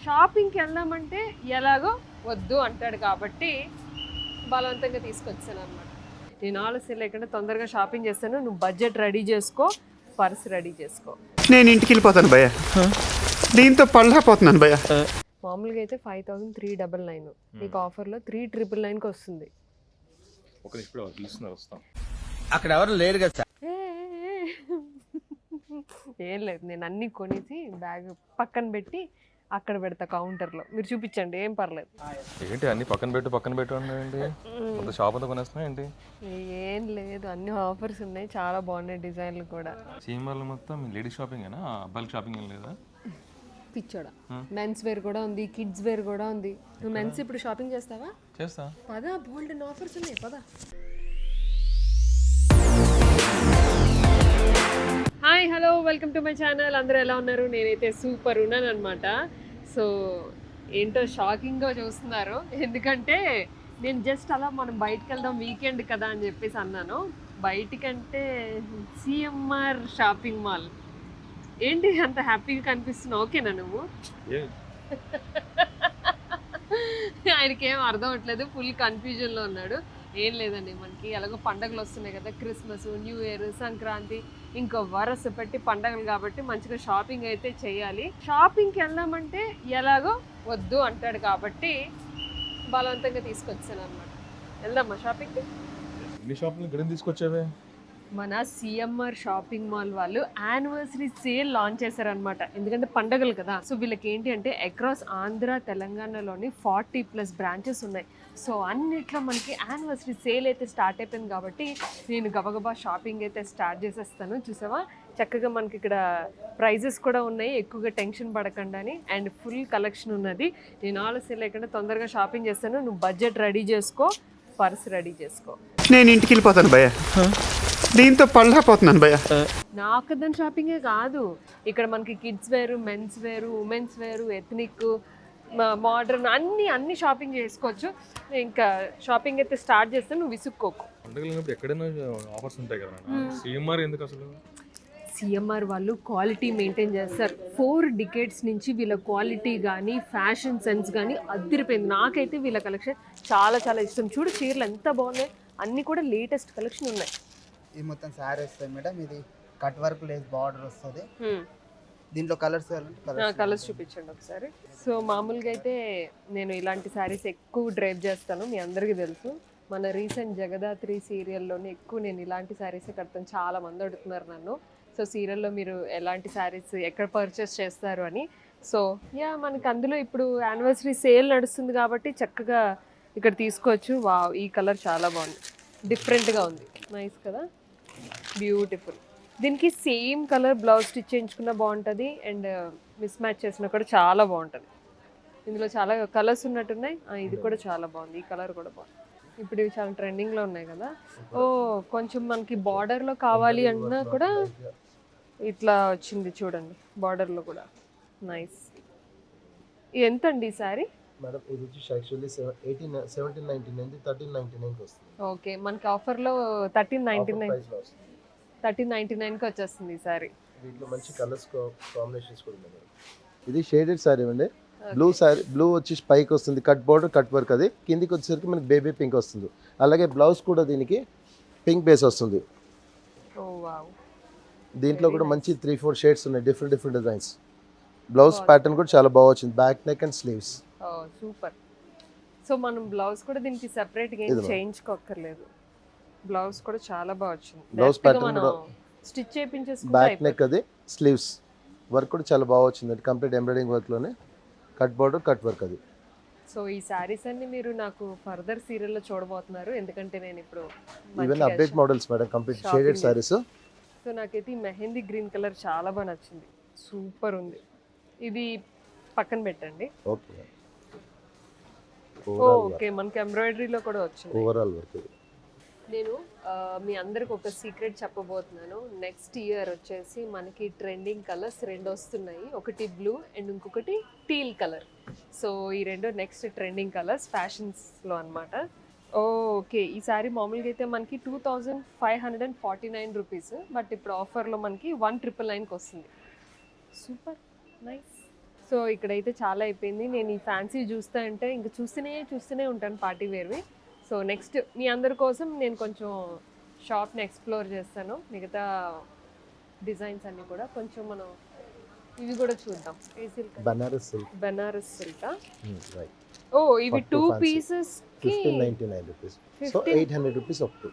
షాపింగ్కి వెళ్దామంటే ఎలాగో వద్దు అంటాడు కాబట్టి బలవంతంగా తీసుకొచ్చాను అనమాట. నేను ఆలస్యం లేకుండా తొందరగా షాపింగ్ చేస్తాను, నువ్వు బడ్జెట్ రెడీ చేసుకో, పర్స్ రెడీ చేసుకో. నేను ఇంటికి వెళ్ళిపోతాను భయ్య, దీంతో పళ్ళపోతున్నాను భయ్య. మామూలుగా అయితే 5399, నీకు ఆఫర్లో 3999కి వస్తుంది. అక్కడ ఎవరు లేరు కదా. ఏం లేదు, నేను అన్ని కొనేసి బ్యాగ్ పక్కన పెట్టి అక్కడ పెడతా కౌంటర్లో, మీరు చూపించండి, ఏం పర్లేదు. ఏంటి అన్ని పక్కన పెట్టు అన్నాయండి, షాప్ అంతా కొనేస్తున్నా ఏంటి? ఏం లేదు, అన్ని ఆఫర్స్ ఉన్నాయి, చాలా బాగున్నాయి డిజైన్లు కూడా. సీఎంఆర్లో మొత్తం లేడీస్ షాపింగ్ అయినా, అబ్బాయిల షాపింగ్ ఏం లేదా? పిచ్చోడా, మెన్స్ వేర్ కూడా ఉంది, కిడ్స్ వేర్ కూడా ఉంది. నువ్వు మెన్స్ ఇప్పుడు షాపింగ్ చేస్తావా? చేస్తా. పదా, బోల్డ్ ఆఫర్స్ ఉన్నాయి, పదా. Hi, hello, welcome to my channel. అందరూ ఎలా ఉన్నారు? నేనైతే సూపర్ ఉన్నాను అనమాట. సో ఏంటో షాకింగ్గా చూస్తున్నారు, ఎందుకంటే నేను జస్ట్ అలా మనం బయటకు వెళ్దాం వీకెండ్ కదా అని చెప్పేసి అన్నాను. బయటికంటే సిఎంఆర్ షాపింగ్ మాల్. ఏంటి అంత హ్యాపీగా కనిపిస్తున్నావు? ఓకేనా నువ్వు? ఆయనకి ఏం అర్థం అవట్లేదు, ఫుల్ కన్ఫ్యూజన్లో ఉన్నాడు. ఏం లేదండి, మనకి ఎలాగో పండగలు వస్తున్నాయి కదా, క్రిస్మస్, న్యూ ఇయర్, సంక్రాంతి, ఇంకో వరస పెట్టి పండగలు కాబట్టి మంచిగా షాపింగ్ అయితే చేయాలి. షాపింగ్కి వెళ్దామంటే ఎలాగో వద్దు అంటాడు కాబట్టి బలవంతంగా తీసుకొచ్చాను అనమాట. వెళ్దామా షాపింగ్కి? ఎన్ని షాపింగ్ గడిని తీసుకొచ్చావే? మన సిఎంఆర్ షాపింగ్ మాల్ వాళ్ళు యానివర్సరీ సేల్ లాంచ్ చేశారనమాట. ఎందుకంటే పండగలు కదా, సో వీళ్ళకి ఏంటి అంటే అక్రాస్ ఆంధ్ర, తెలంగాణలోని 40+ బ్రాంచెస్ ఉన్నాయి. సో అన్నిట్లో మనకి యానివర్సరీ సేల్ అయితే స్టార్ట్ అయిపోయింది కాబట్టి నేను గబగబా షాపింగ్ అయితే స్టార్ట్ చేసేస్తాను. చూసావా, చక్కగా మనకి ఇక్కడ ప్రైజెస్ కూడా ఉన్నాయి, ఎక్కువగా టెన్షన్ పడకుండా అని, అండ్ ఫుల్ కలెక్షన్ ఉన్నది. నేను ఆలస్యం లేకుండా తొందరగా షాపింగ్ చేస్తాను, నువ్వు బడ్జెట్ రెడీ చేసుకో, పర్స్ రెడీ చేసుకో. నేను ఇంటికి వెళ్ళిపోతాను భయ్య, దీంతో పళ్ళపోతున్నాను భయ్య. నాకు దాని షాపింగే కాదు, ఇక్కడ మనకి కిడ్స్ వేరు, మెన్స్ వేరు, ఉమెన్స్ వేరు, ఎథ్నిక్, మోడర్న్, అన్ని షాపింగ్ చేసుకోవచ్చు. ఇంకా షాపింగ్ అయితే స్టార్ట్ చేస్తే నువ్వు విసుక్కోకు. పండుగలు ఎక్కడైనా ఆఫర్స్ ఉంటాయి కదా, సిఎంఆర్ ఎందుకు అసలు? సిఎంఆర్ వాళ్ళు క్వాలిటీ మెయింటైన్ చేస్తారు. 4 decades నుంచి వీళ్ళ క్వాలిటీ కానీ ఫ్యాషన్ సెన్స్ కానీ అదిరిపోయింది. నాకైతే వీళ్ళ కలెక్షన్ చాలా చాలా ఇష్టం. చూడు చీరలు ఎంత బాగున్నాయి, అన్నీ కూడా లేటెస్ట్ కలెక్షన్ ఉన్నాయి. ఇది మొత్తం శారీ వస్తుంది మేడం, ఇది కట్ వర్క్ లేస్ బార్డర్ వస్తుంది. దీంట్లో కలర్స్ చూపించండి ఒకసారి. సో మామూలుగా అయితే నేను ఇలాంటి శారీస్ ఎక్కువ డ్రైవ్ చేస్తాను, మీ అందరికీ తెలుసు. మన రీసెంట్ జగదాత్రి సీరియల్లోనే ఎక్కువ నేను ఇలాంటి శారీసే కడతాను. చాలా మంది అడుగుతున్నారు నన్ను, సో సీరియల్లో మీరు ఎలాంటి శారీస్ ఎక్కడ పర్చేస్ చేస్తారు అని. సో మనకి అందులో ఇప్పుడు యానివర్సరీ సేల్ నడుస్తుంది కాబట్టి చక్కగా ఇక్కడ తీసుకోవచ్చు. వావ్, ఈ కలర్ చాలా బాగుంది, డిఫరెంట్గా ఉంది, నైస్ కదా, బ్యూటిఫుల్. దీనికి సేమ్ కలర్ బ్లౌజ్ స్టిచ్ చేయించుకున్న బాగుంటుంది, అండ్ మిస్ మ్యాచ్ చేసినా కూడా చాలా బాగుంటుంది. ఇందులో చాలా కలర్స్ ఉన్నట్టున్నాయి. ఇది కూడా చాలా బాగుంది, ఈ కలర్ కూడా బాగుంది. ఇప్పుడు ఇవి చాలా ట్రెండింగ్లో ఉన్నాయి కదా. కొంచెం మనకి బార్డర్లో కావాలి అన్నా కూడా ఇట్లా వచ్చింది చూడండి, బార్డర్లో కూడా నైస్. ఎంత అండి ఈ సారీ? మేడం ఇది వచ్చి యాక్చువల్లీ 1799 1399కి వస్తుంది. ఓకే, మనకి ఆఫర్లో 1399కి వచ్చేస్తుంది ఈ సారీ. దీంట్లో మంచి కలర్స్ కాంబినేషన్స్ కూడా ఉన్నాయి. ఇది షేడెడ్ సారీ అండి, బ్లూ వచ్చి పైకి వస్తుంది, కట్ బోర్డర్ కట్ వర్క్, అది కిందికి వచ్చేసరికి మనకి బేబీ పింక్ వస్తుంది. అలాగే బ్లౌజ్ కూడా దీనికి పింక్ బేస్ వస్తుంది. దీంట్లో కూడా మంచి 3-4 షేడ్స్ ఉన్నాయి, డిఫరెంట్ డిజైన్స్. బ్లౌజ్ ప్యాటర్న్ కూడా చాలా బాగా వచ్చింది, back neck and sleeves. Super. So మనం బ్లౌజ్ కూడా దీనికి సెపరేట్ గా ఏం చేయించుకోక్కర్లేదు, బ్లౌజ్ కూడా చాలా బాగా వచ్చింది. బ్లౌజ్ ప్యాటర్న్ కూడా స్టిచ్ చేయించేసుకుంటే బ్యాక్ నెక్, అది స్లీవ్స్ వర్క్ కూడా చాలా బాగా వచ్చింది, కంప్లీట్ ఎంబ్రాయిడింగ్ వర్క్ లోనే కట్ బోర్డర్ కట్ వర్క్ అది. సో ఈ సారీస్ అన్ని మీరు నాకు ఫర్దర్ సీరియల్లో చూడబోతున్నారు, ఎందుకంటే నేను ఇప్పుడు even update models madam, complete shaded saris. So నాకైతే ఈ మెహందీ గ్రీన్ కలర్ చాలా బాగా నచ్చింది, సూపర్ ఉంది. ఇది పక్కన పెట్టండి. ఓకే, మనకి ఎంబ్రాయిడరీలో కూడా వచ్చింది ఓవరాల్ వర్క్. నేను మీ అందరికి ఒక సీక్రెట్ చెప్పబోతున్నాను. నెక్స్ట్ ఇయర్ వచ్చేసి మనకి ట్రెండింగ్ కలర్స్ 2 వస్తున్నాయి, ఒకటి బ్లూ అండ్ ఇంకొకటి టీల్ కలర్. సో ఈ 2 నెక్స్ట్ ట్రెండింగ్ కలర్స్ ఫ్యాషన్స్లో అనమాట. ఓకే, ఈ సారీ మామూలుగా అయితే మనకి 2549 రూపీస్, బట్ ఇప్పుడు ఆఫర్లో మనకి 1999కి వస్తుంది. Super nice. సో ఇక్కడైతే చాలా అయిపోయింది. నేను ఈ ఫ్యాన్సీ చూస్తా అంటే ఇంకా చూస్తూనే ఉంటాను పార్టీ వేర్వి. సో నెక్స్ట్ మీ అందరి కోసం నేను కొంచెం షాప్ని ఎక్స్ప్లోర్ చేస్తాను. మిగతా డిజైన్స్ అన్నీ కూడా కొంచెం మనం ఇవి కూడా చూద్దాం. ఏ సిల్క్? బనారస్ సిల్క్. రైట్. ఓ ఇవి 2 పీసెస్ కి 1599 rupees. So 800 rupees up to.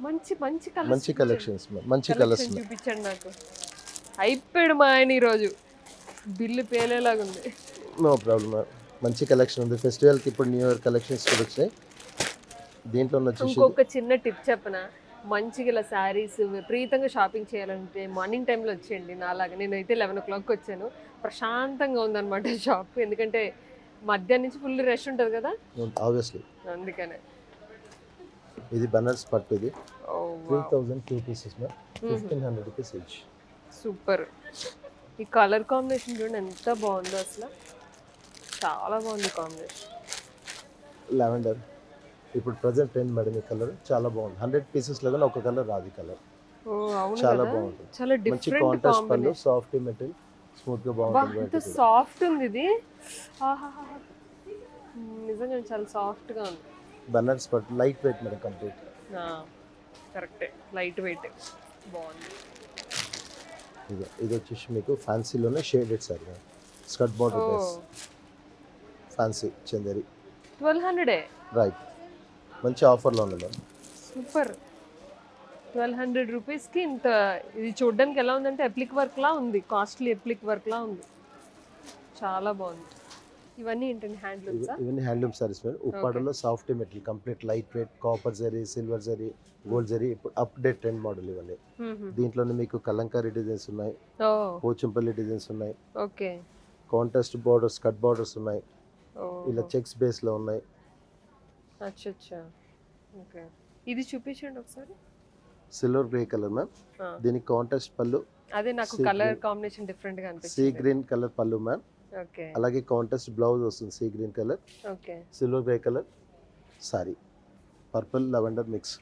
మంచి మంచి కలెక్షన్స్ మంచి కలర్స్ చూపించండి నాకు. అయిపోయాడు మా ఆయన ఈరోజు, బిల్లు పేలేలాగా ఉంది. No problem. మంచి కలెక్షన్ ఉంది. ఫెస్టివల్కి ఇప్పుడు న్యూ ఇయర్ కలెక్షన్స్ కూడా వచ్చాయి. దీంట్లో వచ్చేసి ఇంకొక చిన్న టిప్ చెప్పనా, మంచిగా ఇలా శారీస్ విపరీతంగా షాపింగ్ చేయాలంటే మార్నింగ్ టైంలో వచ్చేయండి. నాలాగా నేనైతే 11 o'clock వచ్చాను. ప్రశాంతంగా ఉందన్నమాట షాప్, ఎందుకంటే మధ్యాహ్నం నుంచి ఫుల్ రష్ ఉంటుంది కదా, ఆబ్వియస్లీ. అందుకనే. ఇది బనారస్ పట్టు. ఇది ఓ 3002 పీసెస్ 1500 రూపీస్ ఈచ్. సూపర్. ఈ కలర్ కాంబినేషన్ చూడండి ఎంత బాగుందో, అసలు చాలా బాగుంది కాంబినేషన్. లావెండర్ ఇప్పుడు ప్రజెంట్ ట్రెండ్ మేడం. ఈ కలర్ చాలా బాగుంది. 100 పీసెస్ లో ఒక కలర్ రాదు. ఈ కలర్ ఓ అవును చాలా కదా, బాగుంటుంది. చాలా మంచి డిఫరెంట్ కాంట్రాస్ట్ పళ్ళు, కాంబినేషన్. సాఫ్ట్ మెటీరియల్, స్మూత్ గా బా బాగుంటుంది. ఎంత సాఫ్ట్ ఉంది ఇది. ఆహాహా, నిజంగా చాలా సాఫ్ట్ గా ఉంది. బనారస్ పట్టు లైట్ వెయిట్ మేడం, కంప్లీట్. కరెక్టే, లైట్ వెయిట్ బాగుంది. ఇది వచ్చేసి మీకు ఫ్యాన్సీలోనే shaded sari, skirt border dress, fancy Chanderi. 1200. Right. మంచి ఆఫర్లో ఉంది మేడం. సూపర్. 1200 రూపీస్కి ఇంత. ఇది చూడడానికి ఎలా ఉందంటే ఎప్లిక్ వర్క్ లా ఉంది, కాస్ట్లీ ఎప్లిక్ వర్క్ లా ఉంది, చాలా బాగుంది. ఇవన్నీ ఏంటండి హ్యాండ్లూమ్సా? ఇవన్నీ హ్యాండ్లూమ్ సారీస్ మేడం. ఉప్పాడలో soft material, complete light weight, copper zari, silver zari, gold zari, ఇప్పుడు అప్డేట్ ట్రెండ్ మోడల్ ఇవన్నీ. దీంట్లోనే మీకు కలంకారీ డిజైన్స్ ఉన్నాయి, పోచంపల్లి డిజైన్స్ ఉన్నాయి, okay, contrast borders, cut borders ఉన్నాయి, ఇలా చెక్స్ బేస్ లో ఉన్నాయి. అచ్చా, ఓకే. ఇది చూపించండి ఒకసారి. Silver grey colour ma'am. దీనికి కాంట్రాస్ట్ పళ్ళు, అదే నాకు కలర్ కాంబినేషన్ డిఫరెంట్ గా సీ అనిపిస్తుంది. గ్రీన్ కలర్ పళ్ళు మ్యామ్. ఓకే, అలాగే కాంట్రాస్ట్ బ్లౌజ్ వస్తుంది, sea green colour, okay. Silver grey colour sorry, purple lavender mix.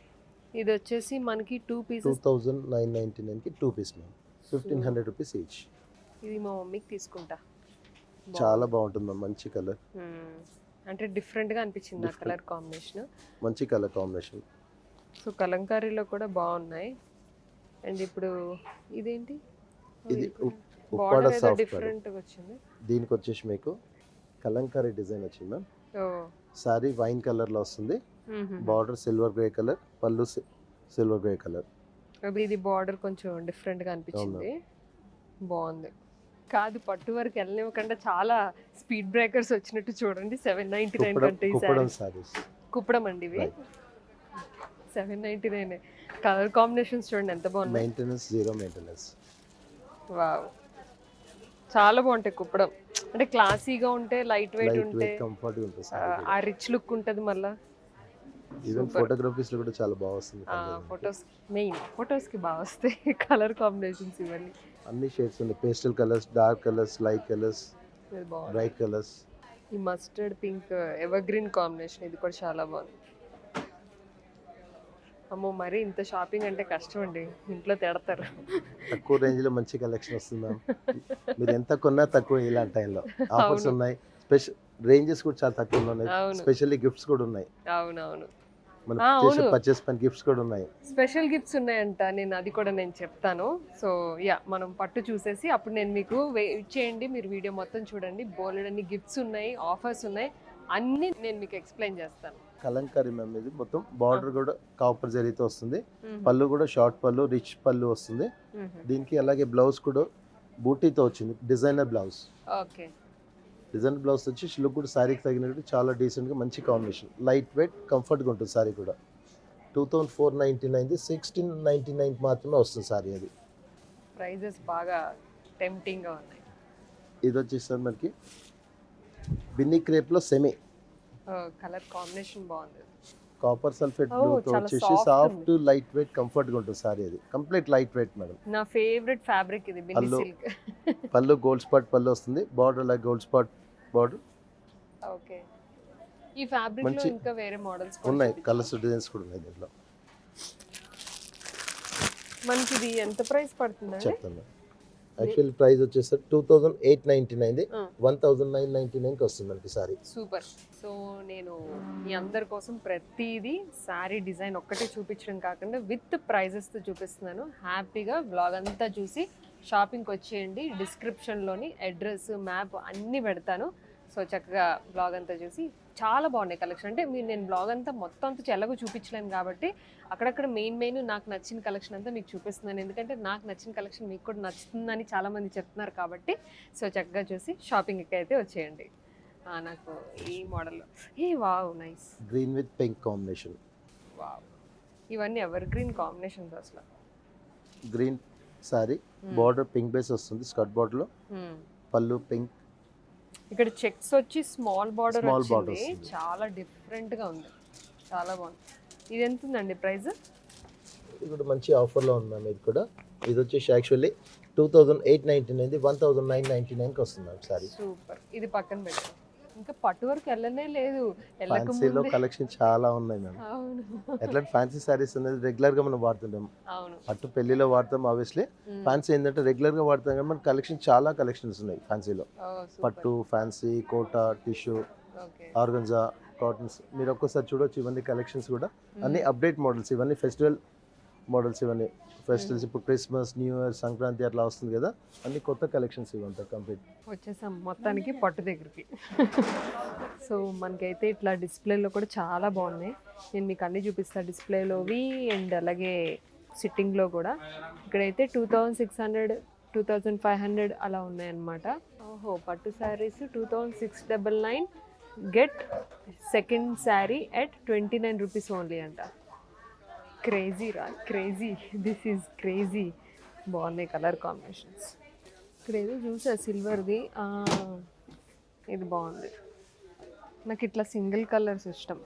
ఇది వచ్చేసి మనకి 2 పీసెస్ 2999 కి 2 పీస్ మ్యామ్, 1500 రూపీస్ ఈచ్. ఇది మా మమ్మీకి తీసుకుంటా. చాలా బాగుంటుంది మ్యామ్. మంచి కలర్, అంటే డిఫరెంట్ గా అనిపించింది ఆ కలర్ కాంబినేషన్. మంచి కలర్ కాంబినేషన్. సో కలంకారీలో కూడా బాగున్నాయి. అండ్ ఇప్పుడు ఇదేంటి, ఇది ఉప్పాడ బార్డర్ ఏదో సాఫ్ట్ డిఫరెంట్ గా వచ్చింది. దీనికి వచ్చేసి మీకు కలంకారీ డిజైన్ వచ్చింది మ్యామ్. ఓ సారీ వైన్ కలర్ లో వస్తుంది, బార్డర్ సిల్వర్ గ్రే కలర్, పళ్ళు సిల్వర్ గ్రే కలర్. అవి ఇది బార్డర్ కొంచెం డిఫరెంట్ గా అనిపించింది, బాగుంది. కాదు, పట్టు వరకు వెళ్ళనివ్వకుండా చాలా స్పీడ్ బ్రేకర్స్ వచ్చినట్టు చూడండి. 799 కంటే కుప్పడం సారీస్, కుప్పడం అండి ఇవి. 799. కలర్ కాంబినేషన్స్ చూడండి ఎంత బాగున్నాయి. Maintenance, zero maintenance. వావ్, చాలా బాగుంటాయి కుప్పడం. అంటే క్లాసీగా ఉంటే, లైట్ వెయిట్ ఉంటే, కంఫర్ట్ ఉంటుంది. ఆ రిచ్ లుక్ ఉంటుంది. మళ్ళీ ఈవెన్ ఫోటోగ్రఫీస్ లో కూడా చాలా బాగా వస్తుంది. ఫొటోస్, మెయిన్ ఫొటోస్ కి బాగా వస్తాయి కలర్ కాంబినేషన్స్ ఇవన్నీ. అన్ని షేడ్స్ ఉన్నాయి, pastel colours, dark colours, light colours, ఇది బాగుంది. Bright colours. ఈ mustard pink evergreen combination, ఇది కూడా చాలా బాగుంది. అమ్మో, మరి ఇంత షాపింగ్ అంటే కష్టం అండి, ఇంట్లో తిడతారు. తక్కువ రేంజ్ లో మంచి కలెక్షన్ వస్తుంది మ్యామ్. మీరు ఎంత కొన్నా తక్కువ ఇలాంటి టైంలో ఆఫర్స్ ఉన్నాయి. స్పెషల్ రేంజెస్ కూడా చాలా తక్కువ ఉన్నాయి. స్పెషల్లీ గిఫ్ట్స్ కూడా ఉన్నాయి. అవునవును, మనం చేసే పర్చేస్ పైన గిఫ్ట్స్ కూడా ఉన్నాయి. స్పెషల్ గిఫ్ట్స్ ఉన్నాయంట. అది కూడా నేను చెప్తాను. సో యా, మనం పట్టు చూసేసి అప్పుడు నేను మీకు వెయిట్ చేయండి, మీరు వీడియో మొత్తం చూడండి. బోలెడన్ని గిఫ్ట్స్ ఉన్నాయి, ఆఫర్స్ ఉన్నాయి, అన్ని నేను మీకు ఎక్స్ప్లెయిన్ చేస్తాను. కలంకారీ మ్యామ్. ఇది మొత్తం బార్డర్ కూడా కాపర్ జరీతో వస్తుంది, పళ్ళు కూడా షార్ట్ పళ్ళు, రిచ్ పళ్ళు వస్తుంది దీనికి. అలాగే బ్లౌజ్ కూడా బూటీతో వచ్చింది, designer blouse. Okay, designer blouse వచ్చి లుక్ కూడా శారీకి తగినట్టు చాలా డీసెంట్గా మంచి కాంబినేషన్. లైట్ వెయిట్, కంఫర్ట్గా ఉంటుంది శారీ కూడా. 2499, 1699 మాత్రమే వస్తుంది శారీ. అది ప్రైజెస్ బాగా టెంప్టింగ్గా ఉన్నాయి. ఇది వచ్చేసి మనకి బిన్నీ క్రేప్లో సెమీ కలర్ కాంబినేషన్ బాగుంది. కాపర్ సల్ఫేట్ బ్లూతో చాలా వచ్చేసి soft సాఫ్ట్ లైట్ వెయిట్, కంఫర్ట్గా ఉంటుంది శారీ. అది కంప్లీట్ లైట్ వెయిట్ మేడం. నా ఫేవరెట్ ఫ్యాబ్రిక్ ఇది, బిన్నీ సిల్క్. పళ్ళు గోల్డ్ స్పాట్ పళ్ళు వస్తుంది, బార్డర్ అలాగే గోల్డ్ స్పాట్ బార్డర్. ఓకే, ఈ ఫ్యాబ్రిక్ లో ఇంకా వేరే మోడల్స్ ఉన్నాయి, కలర్స్ డిజైన్స్ కూడా ఉన్నాయి దీంట్లో. మనకి ఇది ఎంత ప్రైస్ పడుతుందండి? చెప్తాను. యాక్చువల్ ప్రైస్ వచ్చేసరికి 2899 1999కి వస్తుంది మనకి సారీ. సూపర్. సో నేను మీ అందరి కోసం ప్రతిదీ శారీ డిజైన్ ఒక్కటే చూపించడం కాకుండా విత్ ప్రైజెస్తో చూపిస్తున్నాను. హ్యాపీగా బ్లాగ్ అంతా చూసి షాపింగ్కి వచ్చేయండి. డిస్క్రిప్షన్లోని అడ్రస్ మ్యాప్ అన్నీ పెడతాను. సో చక్కగా బ్లాగ్ అంతా చూసి చాలా బాగున్నాయి కలెక్షన్. అంటే మీరు నేను బ్లాగ్ అంతా మొత్తం అంతా ఎలాగో చూపించలేను కాబట్టి అక్కడక్కడ మెయిన్ నాకు నచ్చిన కలెక్షన్ అంతా మీకు చూపిస్తున్నాను. ఎందుకంటే నాకు నచ్చిన కలెక్షన్ మీకు కూడా నచ్చుతుందని చాలామంది చెప్తున్నారు కాబట్టి. సో చక్కగా చూసి షాపింగ్కి అయితే వచ్చేయండి. నాకు ఈ మోడల్లో wow nice green with pink combination. Wow, ఇవన్నీ ఎవర్ గ్రీన్ కాంబినేషన్స్ అసలు. Green sorry border pink base వస్తుంది, స్కర్ట్ బార్డర్లో పళ్ళు పింక్. ఇక్కడ చెక్స్ వచ్చి స్మాల్ బార్డర్ border వచ్చింది. చాలా డిఫరెంట్గా ఉంది, చాలా బాగుంది. ఇది ఎంత ఉందండి ప్రైస్? ఇది కూడా మంచి ఆఫర్లో ఉంది మ్యామ్. ఇది కూడా ఇది వచ్చేసి యాక్చువల్లీ 2899 1999కి వస్తుంది మ్యామ్ సారీ. సూపర్. ఇది పక్కన పెట్టు. ఇంకా పట్టు వరకు వెళ్ళనే లేదు. ఫ్యాన్సీలో కలెక్షన్ చాలా ఉన్నాయి మ్యామ్. అవును ఎట్లా ఫ్యాన్సీ సారీస్ అనేది రెగ్యులర్గా మనం వాడుతుంటాం. అవును పట్టు పెళ్లిలో వాడతాం ఆబ్వియస్లీ. ఫ్యాన్సీ ఏంటంటే రెగ్యులర్గా వాడతాం కానీ మన కలెక్షన్ చాలా కలెక్షన్స్ ఉన్నాయి ఫ్యాన్సీలో. పట్టు, fancy, Kota, tissue, okay organza, cottons. మీరు ఒక్కసారి చూడొచ్చు ఇవన్నీ కలెక్షన్స్ కూడా. అన్ని అప్డేట్ మోడల్స్, ఇవన్నీ ఫెస్టివల్ మోడల్స్. ఇవన్నీ ఫెస్టివల్స్ ఇప్పుడు క్రిస్మస్, న్యూ ఇయర్, సంక్రాంతి అట్లా వస్తుంది కదా, అన్ని కొత్త కలెక్షన్స్ ఇవంతా కంప్లీట్. వచ్చేసాం మొత్తానికి పట్టు దగ్గరికి. సో మనకైతే ఇట్లా డిస్ప్లేలో కూడా చాలా బాగున్నాయి. నేను మీకు అన్నీ చూపిస్తాను డిస్ప్లేలోవి అండ్ అలాగే సిట్టింగ్లో కూడా. ఇక్కడైతే 2600 2500 అలా ఉన్నాయన్నమాట. ఓహో, పట్టు saris 2699 get second sari at 29 rupees only అంట. క్రేజీ రా, క్రేజీ, దిస్ ఈజ్ క్రేజీ. బాగున్నాయి కలర్ కాంబినేషన్స్. ఇక్కడ ఏదో చూసా సిల్వర్ది, ఇది బాగుంది. నాకు ఇట్లా సింగిల్ కలర్స్ ఇష్టం.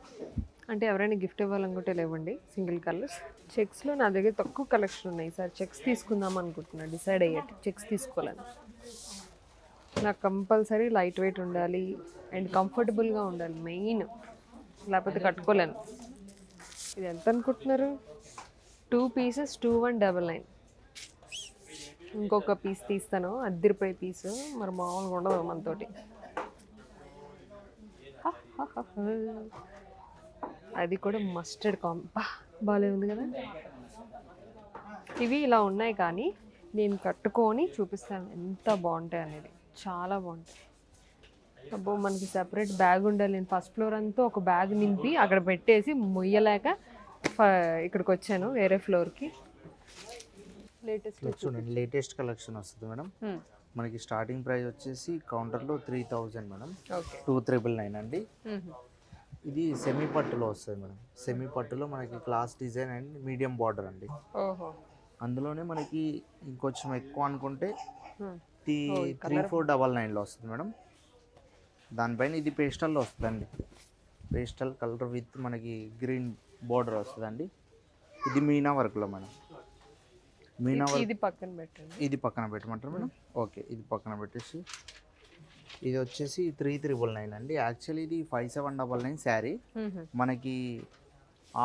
అంటే ఎవరైనా గిఫ్ట్ ఇవ్వాలనుకుంటే లేవండి సింగిల్ కలర్స్. చెక్స్లో నా దగ్గర తక్కువ కలెక్షన్ ఉన్నాయి. సార్ చెక్స్ తీసుకుందాం అనుకుంటున్నా, డిసైడ్ అయ్యేటి చెక్స్ తీసుకోవాలని. నాకు కంపల్సరీ లైట్ వెయిట్ ఉండాలి అండ్ కంఫర్టబుల్గా ఉండాలి మెయిన్, లేకపోతే కట్టుకోలేను. ఇది ఎంత అనుకుంటున్నారు? 2 పీసెస్ 2199. ఇంకొక పీస్ తీస్తాను, అద్దరిపోయే పీస్. మరి మామూలుగా ఉండదు మనతోటి. అది కూడా మస్టర్డ్ బాగాలే ఉంది కదా. ఇవి ఇలా ఉన్నాయి కానీ నేను కట్టుకొని చూపిస్తాను ఎంత బాగుంటాయి అనేది. చాలా బాగుంటాయి. అబ్బో, మనకి సెపరేట్ బ్యాగ్ ఉండాలి. నేను ఫస్ట్ ఫ్లోర్ అంతా ఒక బ్యాగ్ నింపి అక్కడ పెట్టేసి మొయ్యలేక ఇక్కడికి వచ్చాను వేరే ఫ్లోర్కి. లేటెస్ట్ చూడండి, లేటెస్ట్ కలెక్షన్ వస్తుంది మేడం. మనకి స్టార్టింగ్ ప్రైస్ వచ్చేసి కౌంటర్లో 3000 మేడం, ఓకే 2399 అండి. ఇది సెమీ పట్టులో వస్తుంది మేడం. సెమీ పట్టులో మనకి class design and medium border అండి. ఓహో, అందులోనే మనకి ఇంకొంచెం ఎక్కువ అనుకుంటే 3499లో వస్తుంది మేడం. దానిపైన ఇది పేస్టల్లో వస్తుందండి. పేస్టల్ కలర్ విత్ మనకి గ్రీన్ బార్డర్ వస్తుందండి. ఇది మీనా వర్క్లో మేడం. మీనా వర్క్ ఇది పక్కన పెట్టండి. ఇది పక్కన పెట్టమంటారు మేడం. ఓకే, ఇది పక్కన పెట్టేసి ఇది వచ్చేసి 3399 అండి. యాక్చువల్లీ ఇది 5799 శారీ. మనకి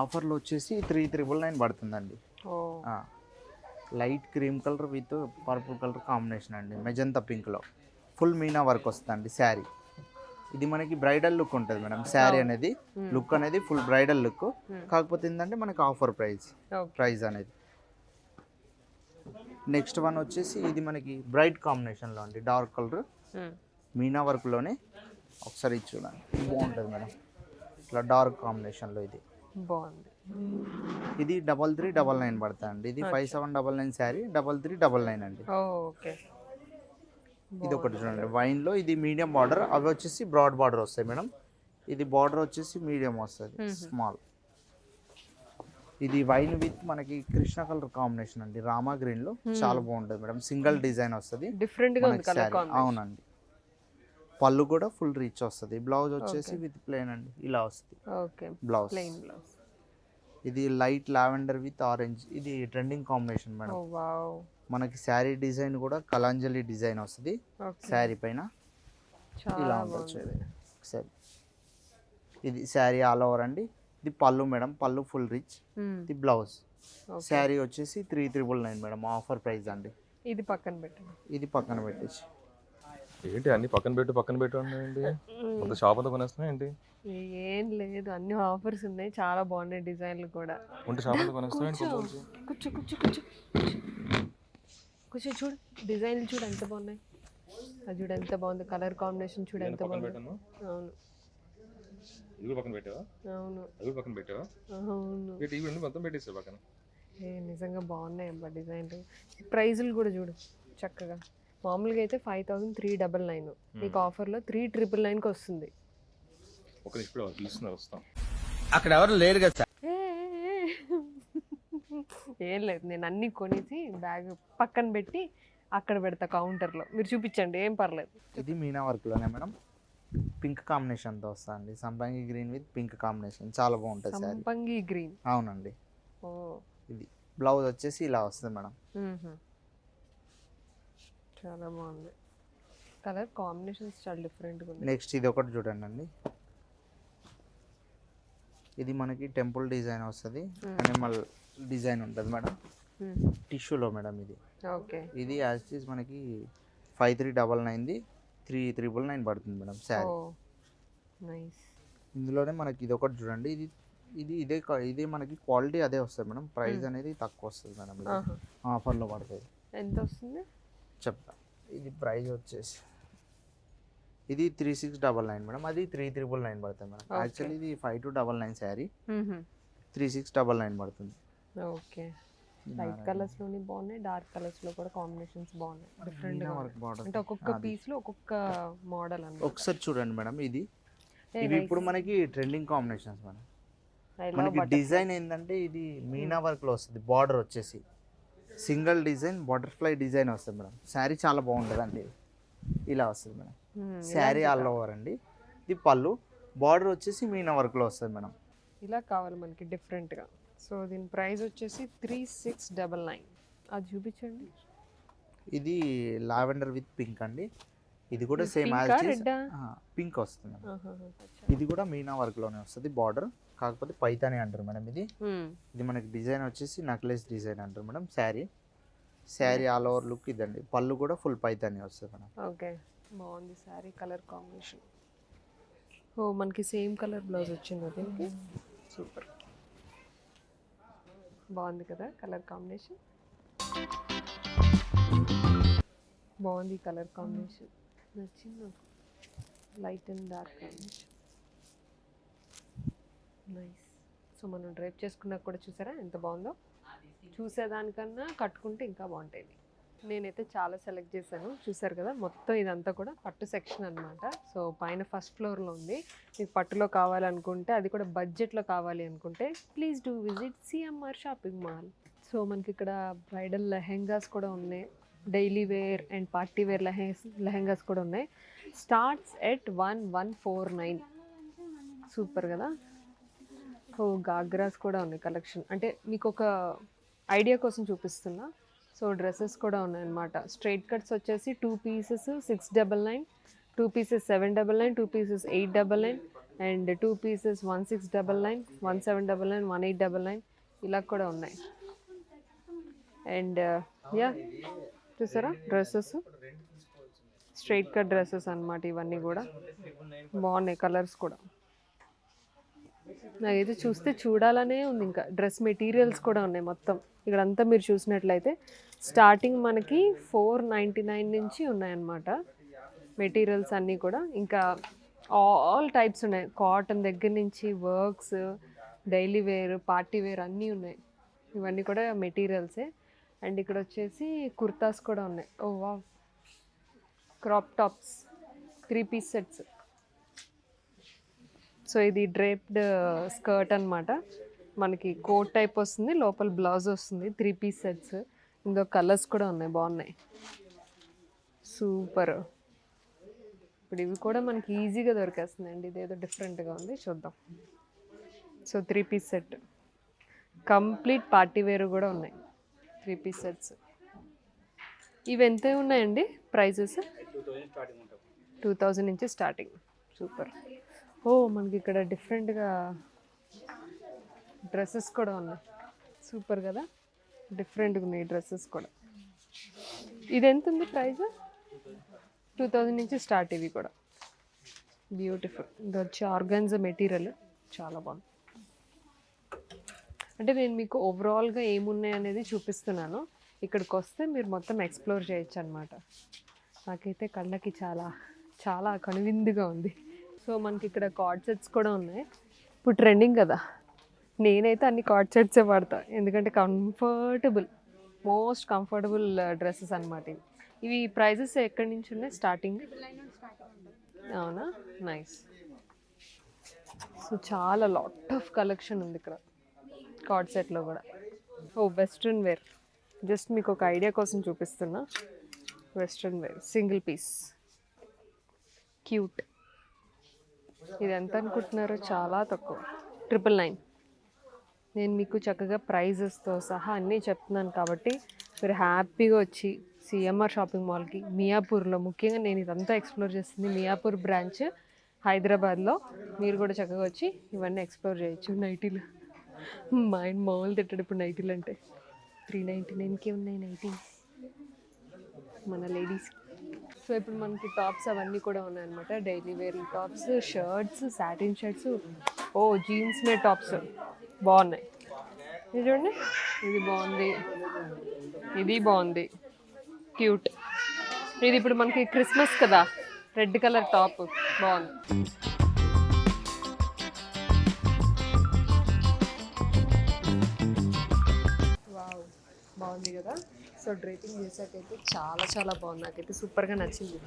ఆఫర్లో వచ్చేసి 3399 పడుతుందండి. Light cream colour with purple colour combination అండి. మెజంతా పింక్లో ఫుల్ మీనా వర్క్ వస్తుందండి శారీ. ఇది మనకి బ్రైడల్ లుక్ ఉంటుంది మేడం. శారీ అనేది లుక్ అనేది ఫుల్ బ్రైడల్ లుక్. కాకపోతే ఏంటంటే మనకి ఆఫర్ ప్రైస్ అనేది. నెక్స్ట్ వన్ వచ్చేసి ఇది మనకి బ్రైట్ కాంబినేషన్లో అండి. డార్క్ కలర్ మీనా వర్క్లోనే ఒకసారి ఇది చూడండి, బాగుంటుంది మేడం. ఇట్లా డార్క్ కాంబినేషన్లో ఇది బాగుంది. ఇది 3399 పడుతుంది అండి. ఇది 5799 శారీ 3399 అండి. ఓకే, ఇది ఒకటి చూడండి వైన్లో. ఇది మీడియం బార్డర్, అవి వచ్చేసి బ్రాడ్ బార్డర్ వస్తాయి మేడం. ఇది బార్డర్ వచ్చేసి మీడియం వస్తుంది, స్మాల్. ఇది వైన్ విత్ మనకి కృష్ణ కలర్ కాంబినేషన్ అండి. రామా గ్రీన్ లో చాలా బాగుంటుంది మేడం. సింగిల్ డిజైన్ వస్తుంది, డిఫరెంట్ గా ఉంది కలర్ కాంబినేషన్. అవునండి. పళ్ళు కూడా ఫుల్ రీచ్ వస్తుంది. బ్లౌజ్ వచ్చేసి విత్ ప్లెయిన్ అండి, ఇలా వస్తుంది. Okay, blouse plain blouse. ఇది లైట్ లావెండర్ విత్ ఆరెంజ్. ఇది ట్రెండింగ్ కాంబినేషన్ మేడం. ఓ వావ్. మనకి శారీ డిజైన్ కూడా కలాంజలి డిజైన్ వస్తుంది శారీ పైన. ఇలా ఉండొచ్చు సరే. ఇది శారీ ఆల్ ఓవర్ అండి. ఇది పళ్ళు మేడం, పళ్ళు ఫుల్ రిచ్. ఇది బ్లౌజ్. శారీ వచ్చేసి 3399 మేడం, ఆఫర్ ప్రైస్ అండి. ఇది పక్కన పెట్టండి. ఇది పక్కన పెట్టేసి ఏంటి అన్ని పక్కన పెట్టు అన్నాయండి. అంత షాప్ అంతా కొనేస్తున్నా ఏంటి? ఏం లేదు, అన్ని ఆఫర్స్ ఉన్నాయి, చాలా బాగున్నాయి డిజైన్లు కూడా. ఉంటే షాప్ అంతా కొనేస్తున్నా ఏంటి? కూర్చో కూర్చో చూడు, డిజైన్లు చూడు ఎంత బాగున్నాయి. అది చూడు ఎంత బాగుంది, కలర్ కాంబినేషన్ చూడు ఎంత పక్కన బాగుంది. పెట్టాను. అవును ఇది కూడా పక్కన పెట్టావా? అవును అది కూడా పక్కన పెట్టావా? అవును. టీవీ రెండు మొత్తం పెట్టేసావు పక్కన. నిజంగా బాగున్నాయి అబ్బా డిజైన్లు. ప్రైజులు కూడా చూడు చక్కగా. మామూలుగా అయితే 5399, మీకు ఆఫర్లో 3999కి వస్తుంది. ఒక ఇప్పుడు తీసుకున్నారు వస్తాం. అక్కడ ఎవరు లేరు కదా సార్. ఏం లేదు, నేను అన్నీ కొనేసి బ్యాగ్ పక్కన పెట్టి అక్కడ పెడతా కౌంటర్లో. మీరు చూపించండి, ఏం పర్లేదు. ఇది మీనా వర్క్లోనే మేడం, పింక్ కాంబినేషన్తో వస్తుందండి. సంపంగి గ్రీన్ విత్ పింక్ కాంబినేషన్ చాలా బాగుంటుంది సారీ. సంపంగి గ్రీన్. అవునండి. ఓ ఇది బ్లౌజ్ వచ్చేసి ఇలా వస్తుంది మేడం. చాలా బాగుంది, కలర్ కాంబినేషన్స్ చాలా డిఫరెంట్గా ఉంది. నెక్స్ట్ ఇది ఒకటి చూడండి అండి. ఇది మనకి టెంపుల్ డిజైన్ వస్తుంది, అనిమల్ డిజైన్ ఉంటుంది మేడం. టిష్యూలో మేడం ఇది. ఓకే. ఇది యాజ్ ఇట్ ఈస్ మనకి 5399ది 3999 పడుతుంది మేడం శారీ. నైస్. ఇందులోనే మనకి ఇది ఒకటి చూడండి. ఇదే మనకి క్వాలిటీ అదే వస్తుంది మేడం. ప్రైస్ అనేది తక్కువ వస్తుంది మేడం. ఇది ఆఫర్లో పడుతుంది. ఎంత వస్తుంది చెప్తా. ఇది ప్రైస్ వచ్చేసి ఇది 3699 మేడం, అది 3399 పడుతుంది మేడం. యాక్చువల్లీ ఇది 5299 శారీ, 3699 పడుతుంది. ఓకే. లైట్ కలర్స్ లోని బాగున్నాయి, డార్క్ కలర్స్ లో కూడా కాంబినేషన్స్ బాగున్నాయి, డిఫరెంట్ గా ఉన్నాయి. అంటే ఒక్కొక్క పీస్ లో ఒక్కొక్క మోడల్ అన్నమాట. ఒకసారి చూడండి మేడం. ఇవి ఇప్పుడు మనకి ట్రెండింగ్ కాంబినేషన్స్ మేడం. మనకి డిజైన్ ఏంటంటే ఇది మీనా వర్క్ లో వస్తుంది. బార్డర్ వచ్చేసి సింగిల్ డిజైన్ బటర్ఫ్లై డిజైన్ వస్తుంది మేడం. శారీ చాలా బాగుంటుంది అండి. ఇలా వస్తుంది మేడం శారీ ఆల్ ఓవర్ అండి. ఇది పళ్ళు, బార్డర్ వచ్చేసి మీనా వర్క్ లో వస్తుంది మేడం. ఇలా కావాలి మనకి డిఫరెంట్ గా. సో దీని ప్రైస్ వచ్చేసి 3699. అది చూపించండి. ఇది లావెండర్ విత్ పింక్ అండి. ఇది కూడా సేమ్ పింక్ వస్తుంది. ఇది కూడా మీనా వర్క్ లోనే వస్తుంది. బార్డర్ కాకపోతే పైతాని అంటారు మేడం. ఇది మనకి డిజైన్ వచ్చేసి నక్లెస్ డిజైన్ అంటారు madam. Sari all over look ఇదండి. పళ్ళు కూడా ఫుల్ పైతాని వస్తుంది మేడం. ఓకే, బాగుంది శారీ కలర్ కాంబినేషన్. ఓ మనకి సేమ్ కలర్ బ్లౌజ్ వచ్చింది దీనికి. సూపర్, బాగుంది కదా కలర్ కాంబినేషన్. బాగుంది కలర్ కాంబినేషన్, నచ్చింది నాకు. Light and dark combination, nice. So మనం డ్రైప్ చేసుకున్నాక కూడా చూసారా ఎంత బాగుందో. చూసేదానికన్నా కట్టుకుంటే ఇంకా బాగుంటాయి. నేనైతే చాలా సెలెక్ట్ చేశాను, చూసారు కదా. మొత్తం ఇదంతా కూడా పట్టు సెక్షన్ అనమాట. సో పైన ఫస్ట్ ఫ్లోర్లో ఉంది. మీకు పట్టులో కావాలనుకుంటే, అది కూడా బడ్జెట్లో కావాలి అనుకుంటే, please do visit CMR shopping mall. So మనకి ఇక్కడ బ్రైడల్ లెహెంగాస్ కూడా ఉన్నాయి, daily wear and party wear lehengas కూడా ఉన్నాయి. Starts at 1149. సూపర్ కదా. ఓ గాగ్రాస్ కూడా ఉన్నాయి కలెక్షన్. అంటే మీకు ఒక ఐడియా కోసం చూపిస్తున్నా. సో డ్రెస్సెస్ కూడా ఉన్నాయన్నమాట. స్ట్రైట్ కట్స్ వచ్చేసి 2 pieces 699, 2 pieces 799, 2 pieces 899 and 2 pieces 1699, 1799, 1899 ఇలా కూడా ఉన్నాయి. అండ్ యా చూసారా డ్రెస్సెస్, స్ట్రైట్ కట్ డ్రెస్సెస్ అన్నమాట. ఇవన్నీ కూడా బాగున్నాయి, కలర్స్ కూడా. నాకైతే చూస్తే చూడాలనే ఉంది. ఇంకా డ్రెస్ మెటీరియల్స్ కూడా ఉన్నాయి మొత్తం. ఇక్కడ అంతా మీరు చూసినట్లయితే స్టార్టింగ్ మనకి 499 నుంచి ఉన్నాయన్నమాట మెటీరియల్స్ అన్నీ కూడా. ఇంకా ఆల్ టైప్స్ ఉన్నాయి, కాటన్ దగ్గర నుంచి works, daily wear, party wear అన్నీ ఉన్నాయి. ఇవన్నీ కూడా మెటీరియల్సే. అండ్ ఇక్కడ వచ్చేసి కుర్తాస్ కూడా ఉన్నాయి. Oh wow, crop tops 3 piece sets. So ఇది డ్రేప్డ్ స్కర్ట్ అనమాట. మనకి కోట్ టైప్ వస్తుంది, లోపల బ్లౌజ్ వస్తుంది. 3 పీస్ సెట్స్. ఇందులో కలర్స్ కూడా ఉన్నాయి, బాగున్నాయి. సూపర్. ఇప్పుడు ఇవి కూడా మనకి ఈజీగా దొరికేస్తుందండి. ఇదేదో డిఫరెంట్గా ఉంది, చూద్దాం. So 3 piece set, complete party wear కూడా ఉన్నాయి. 3 పీస్ సెట్స్. ఇవి ఎంత ఉన్నాయండి ప్రైజెస్? 2000 నుంచి స్టార్టింగ్. సూపర్. ఓ మనకి ఇక్కడ డిఫరెంట్గా డ్రెస్సెస్ కూడా ఉన్నాయి. సూపర్ కదా, డిఫరెంట్గా ఉన్నాయి డ్రెస్సెస్ కూడా. ఇది ఎంత ఉంది ప్రైస్? 2000 నుంచి స్టార్ట్ ఇవి కూడా. బ్యూటిఫుల్. ఇది వచ్చి ఆర్గాన్జా మెటీరియల్, చాలా బాగుంది. అంటే నేను మీకు ఓవరాల్గా ఏమున్నాయి అనేది చూపిస్తున్నాను. ఇక్కడికి వస్తే మీరు మొత్తం ఎక్స్ప్లోర్ చేయొచ్చు అనమాట. నాకైతే కళ్ళకి చాలా చాలా కనువిందుగా ఉంది. సో మనకి ఇక్కడ కార్డ్ సెట్స్ కూడా ఉన్నాయి. ఇప్పుడు ట్రెండింగ్ కదా, నేనైతే అన్ని కార్డ్ సెట్సే వాడతా. ఎందుకంటే కంఫర్టబుల్, మోస్ట్ కంఫర్టబుల్ డ్రెస్సెస్ అనమాట ఇవి. ఇవి ప్రైజెస్ ఎక్కడి నుంచి ఉన్నాయి స్టార్టింగ్? అవునా, నైస్. సో చాలా లాట్ ఆఫ్ కలెక్షన్ ఉంది ఇక్కడ కార్డ్ సెట్లో కూడా. ఓ వెస్ట్రన్ వేర్, జస్ట్ మీకు ఒక ఐడియా కోసం చూపిస్తున్నా. Western wear single piece, cute. ఇది ఎంత అనుకుంటున్నారో? చాలా తక్కువ, 999. నేను మీకు చక్కగా ప్రైజెస్తో సహా అన్నీ చెప్తున్నాను కాబట్టి మీరు హ్యాపీగా వచ్చి సిఎంఆర్ షాపింగ్ మాల్కి మియాపూర్లో, ముఖ్యంగా నేను ఇదంతా ఎక్స్ప్లోర్ చేస్తుంది మియాపూర్ బ్రాంచ్ హైదరాబాద్లో, మీరు కూడా చక్కగా వచ్చి ఇవన్నీ ఎక్స్ప్లోర్ చేయొచ్చు. నైటీలు మా ఆయన మామూలు తిట్టాడు ఇప్పుడు నైటీలు అంటే. 399కే ఉన్నాయి నైటీ మన లేడీస్కి. సో ఇప్పుడు మనకి టాప్స్ అవన్నీ కూడా ఉన్నాయన్నమాట. Daily wear tops, shirts, satin shirts, ఓ జీన్స్ మీద టాప్స్ బాగున్నాయి. ఇది చూడండి, ఇది బాగుంది, ఇది బాగుంది, క్యూట్. ఇది ఇప్పుడు మనకి క్రిస్మస్ కదా, రెడ్ కలర్ టాప్ బాగుంది. వావ్, బాగుంది కదా. సో డ్రేపింగ్ చేసాకైతే చాలా చాలా బాగుంది, నాకైతే సూపర్గా నచ్చింది.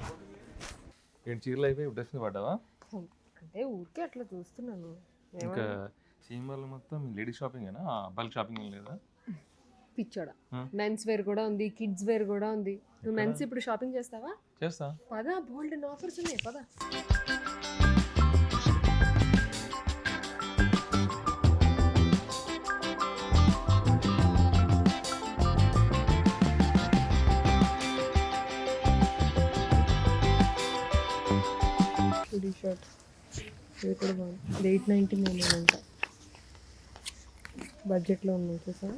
ఏంటి చీరలు అయిపోయి డ్రెస్ మీద పడ్డావా? అంటే ఊరికే అట్లా చూస్తున్నాను. ఇంకా సీఎంఆర్లో మొత్తం లేడీస్ షాపింగ్ అయినా, బల్క్ షాపింగ్ లేదా? పిచ్చోడా, మెన్స్ వేర్ కూడా ఉంది, కిడ్స్ వేర్ కూడా ఉంది. నువ్వు మెన్స్ ఇప్పుడు షాపింగ్ చేస్తావా? చేస్తా. పదా, బోల్డ్ ఆఫర్స్ ఉన్నాయి, పదా. టీ షర్ట్ ఇది కూడా బాగుంది, 899 అంట, బడ్జెట్లో ఉన్నాయి చూసాను.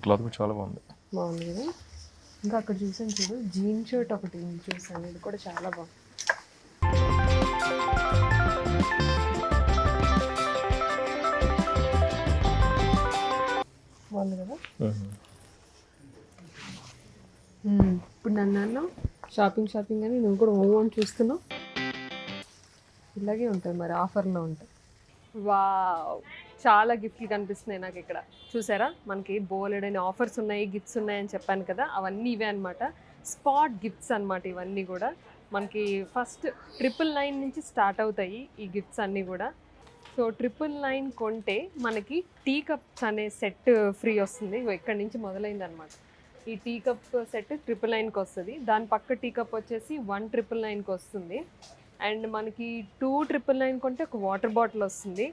క్లాత్ కూడా చాలా బాగుంది. బాగుంది కదా. ఇంకా అక్కడ చూసాను చూడు, జీన్ షర్ట్ ఒకటి చూసాను, ఇది కూడా చాలా బాగుంది. బాగుంది కదా. ఇప్పుడు నన్ను షాపింగ్ అని నువ్వు కూడా ఓ అని చూస్తున్నావు. ఇలాగే ఉంటుంది మరి, ఆఫర్లో ఉంటాయి. వావ్, చాలా గిఫ్ట్లు కనిపిస్తున్నాయి నాకు ఇక్కడ. చూసారా, మనకి బోలెడని ఆఫర్స్ ఉన్నాయి, గిఫ్ట్స్ ఉన్నాయని చెప్పాను కదా, అవన్నీ ఇవే అనమాట. స్పాట్ గిఫ్ట్స్ అనమాట ఇవన్నీ కూడా. మనకి ఫస్ట్ 999 నుంచి స్టార్ట్ అవుతాయి ఈ గిఫ్ట్స్ అన్నీ కూడా. సో 999 కొంటే మనకి టీ కప్స్ అనే సెట్ ఫ్రీ వస్తుంది. ఇక్కడి నుంచి మొదలైంది అనమాట. ఈ టీ కప్ సెట్ 999కి వస్తుంది. దాని పక్క టీ కప్ వచ్చేసి 1999కి వస్తుంది. అండ్ మనకి 2,999 కొంటే ఒక వాటర్ బాటిల్ వస్తుంది.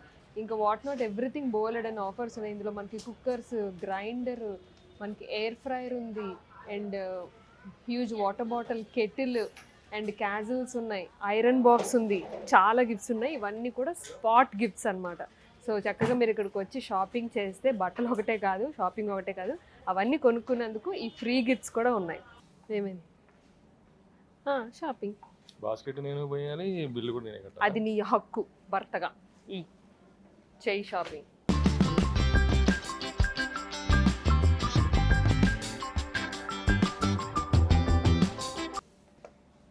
ఇంకా వాట్ నాట్ ఎవ్రీథింగ్ బోలెడ్ అండ్ ఆఫర్స్ ఉన్నాయి ఇందులో. మనకి కుక్కర్స్, గ్రైండర్, మనకి ఎయిర్ ఫ్రైయర్ ఉంది, and huge water bottle, kettle, and casuals ఉన్నాయి, ఐరన్ బాక్స్ ఉంది, చాలా గిఫ్ట్స్ ఉన్నాయి. ఇవన్నీ కూడా స్పాట్ గిఫ్ట్స్ అనమాట. సో చక్కగా మీరు ఇక్కడికి వచ్చి షాపింగ్ చేస్తే బట్టలు ఒకటే కాదు, షాపింగ్ ఒకటే కాదు, అవన్నీ కొనుక్కున్నందుకు ఈ ఫ్రీ గిఫ్ట్స్ కూడా ఉన్నాయి. ఏమైంది? షాపింగ్ బాస్కెట్ నేను పోయాలి, బిల్లు కూడా నేనే కట్టాలి. అది నీ హక్కు భర్తగా. ఈ చెయ్యి షాపింగ్.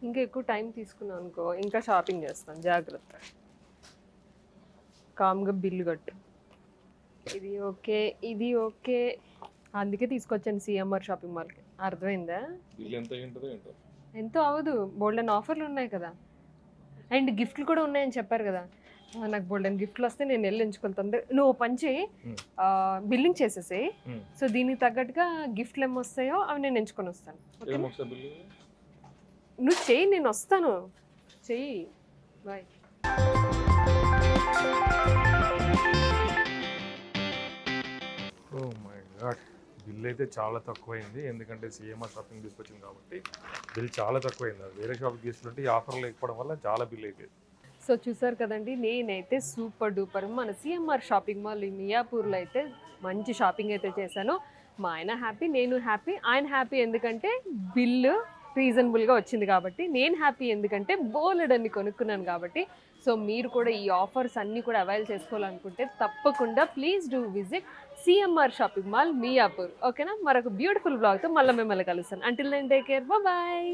ఇంకా ఎక్కువ టైం తీసుకున్నాను అనుకో, ఇంకా షాపింగ్ చేస్తాను. జాగ్రత్త, కామ్గా బిల్లు కట్టు. ఇది ఓకే, ఇది ఓకే, అందుకే తీసుకొచ్చాను సిఎంఆర్ షాపింగ్ మాల్కి. అర్థమైందా? బిల్లు ఎంత ఉంటుందో ఏంటో. ఎంతో అవ్వదు, బోల్డెన్ ఆఫర్లు ఉన్నాయి కదా, అండ్ గిఫ్ట్లు కూడా ఉన్నాయని చెప్పారు కదా. నాకు బోల్డెన్ గిఫ్ట్లు వస్తే నేను వెళ్ళి ఎంచుకుంటాను. నువ్వు పంచి బిల్లింగ్ చేసేసి, సో దీనికి తగ్గట్టుగా గిఫ్ట్లు ఏమి వస్తాయో అవి నేను ఎంచుకొని వస్తాను. నువ్వు చెయ్యి, నేను వస్తాను, చెయ్యి. Bye. Oh my god, bill అయితే చాలా తక్కువైంది. ఎందుకంటే సిఎంఆర్ షాపింగ్ తీసుకొచ్చింది కాబట్టి బిల్ చాలా తక్కువైంది. అది వేరే షాపింగ్ తీసుకుంటే ఈ ఆఫర్ లేకపోవడం వల్ల చాలా బిల్ అయిపోయింది. సో చూసారు కదండి, నేనైతే సూపర్ డూపర్ మన సిఎంఆర్ షాపింగ్ మాల్ ఈ మియాపూర్లో అయితే మంచి షాపింగ్ అయితే చేశాను. మా ఆయన హ్యాపీ, నేను హ్యాపీ. ఆయన హ్యాపీ ఎందుకంటే బిల్లు రీజనబుల్గా వచ్చింది కాబట్టి నేను హ్యాపీ, ఎందుకంటే బోలెడన్ని కొనుక్కున్నాను కాబట్టి. సో మీరు కూడా ఈ ఆఫర్స్ అన్నీ కూడా అవైల్ చేసుకోవాలనుకుంటే తప్పకుండా please do visit CMR shopping mall Miyapur. ఓకేనా? మరొక బ్యూటిఫుల్ బ్లాగ్తో మళ్ళీ మిమ్మల్ని కలుస్తాను. Until then take care, bye.